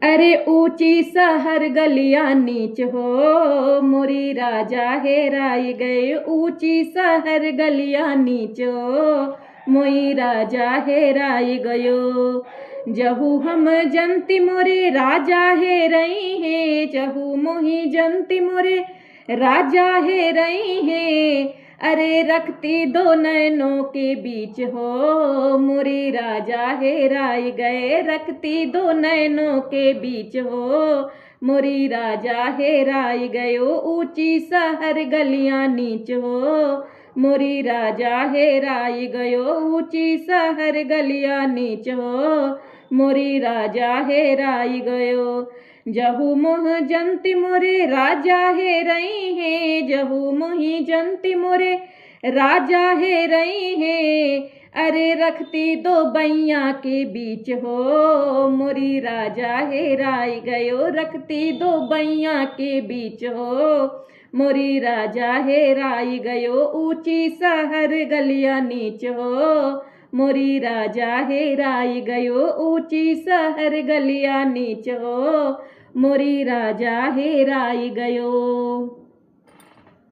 अरे ऊंची सहर गलियां नीच हो, मोरी राजा हेराई गए। ऊंची सहर गलियां नीच हो, मोई राजा हेराई गयो। जहू हम जनती मोरे राजा हेरई है, जहू मोही जनती मोरे राजा हेरई है। अरे रखती दो नैनों के बीच हो, मोरे राजा हेराई गए। रखती दो नैनों के बीच हो, मोरी राजा हेराई गयो। ऊंची सहर गलियां नीच हो, मोरी राजा हेराई गयो। ऊंची सहर गलियां नीच हो, मोरी राजा हेराई गयो। जहू मोह जंती मोरे राजा हेरई है, जहू मोही जंती मोरे राजा हेरई है। अरे रखती दो बैया के बीच हो, मोरी राजा हेराई गयो। रखती दो बैया के बीच हो, मोरी राजा हेराई गयो। ऊंची सहर गलियां नीच हो, मोरी राजा हेराई गयो। ऊंची सहर गलियां नीच हो, मोरी राजा हेराई गयो।